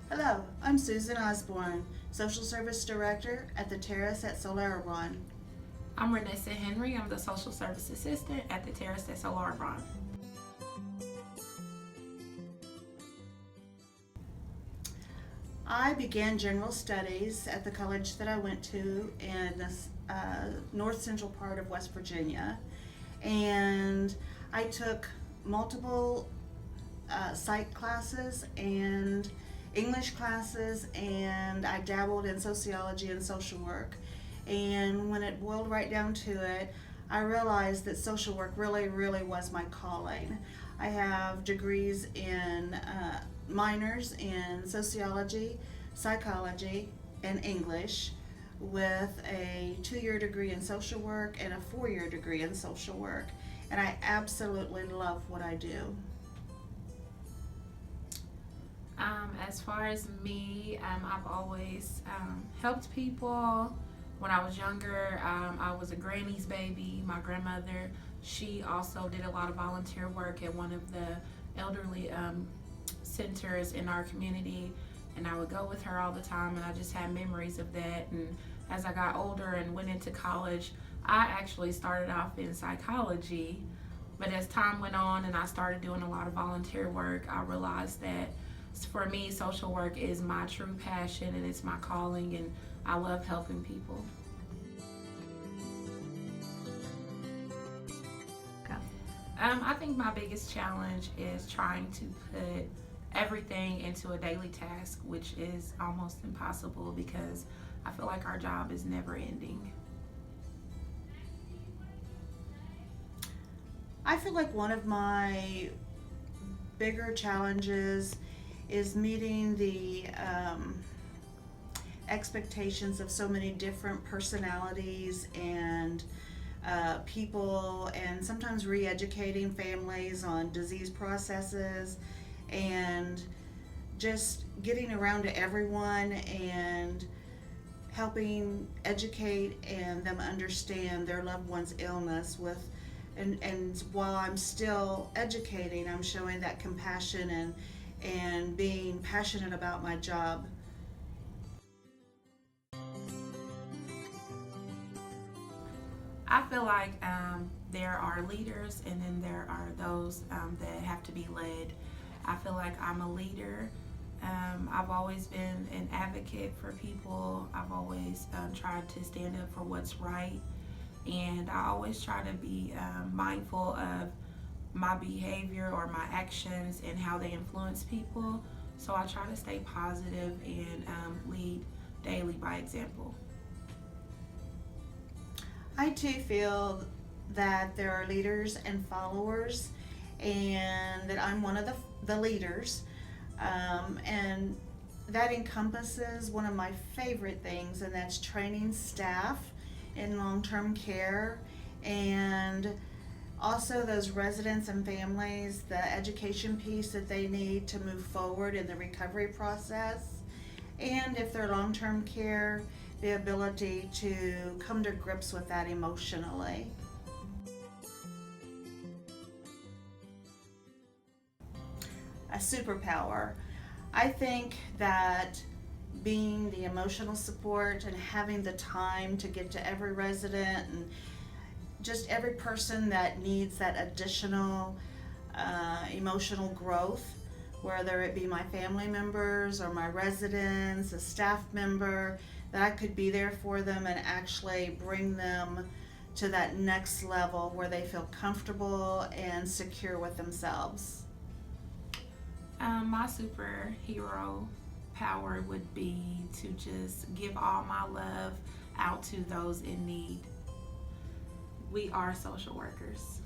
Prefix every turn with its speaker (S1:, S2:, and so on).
S1: Hello, I'm Susan Osbourne, Social Service Director at the Terrace at Solarbron.
S2: I'm Renissa Henry. I'm the Social Service Assistant at the Terrace at Solarbron.
S1: I began general studies at the college that I went to in the north central part of West Virginia, and I took multiple psych classes and English classes, and I dabbled in sociology and social work. And when it boiled right down to it, I realized that social work really was my calling. I have degrees in minors in sociology, psychology, and English, with a 2-year degree in social work and a 4-year degree in social work. And I absolutely love what I do.
S2: As far as me, I've always helped people. When I was younger, I was a granny's baby. My grandmother, she also did a lot of volunteer work at one of the elderly centers in our community, and I would go with her all the time, and I just had memories of that. And as I got older and went into college, I actually started off in psychology, but as time went on and I started doing a lot of volunteer work, I realized that for me, social work is my true passion and it's my calling, and I love helping people. I think my biggest challenge is trying to put everything into a daily task, which is almost impossible because I feel like our job is never ending.
S1: I feel like one of my bigger challenges is meeting the expectations of so many different personalities and people, and sometimes re-educating families on disease processes, and just getting around to everyone and helping educate and them understand their loved one's illness with and while I'm still educating, I'm showing that compassion and being passionate about my job.
S2: I feel like there are leaders and then there are those that have to be led. I feel like I'm a leader. I've always been an advocate for people. I've always tried to stand up for what's right. And I always try to be mindful of my behavior or my actions and how they influence people. So I try to stay positive and lead daily by example.
S1: I too feel that there are leaders and followers, and that I'm one of the leaders, and that encompasses one of my favorite things, and that's training staff in long-term care, and also those residents and families, the education piece that they need to move forward in the recovery process, and if they're long-term care, the ability to come to grips with that emotionally. A superpower. I think that being the emotional support and having the time to get to every resident and just every person that needs that additional emotional growth, whether it be my family members or my residents, a staff member, that I could be there for them and actually bring them to that next level where they feel comfortable and secure with themselves.
S2: My superhero power would be to just give all my love out to those in need. We are social workers.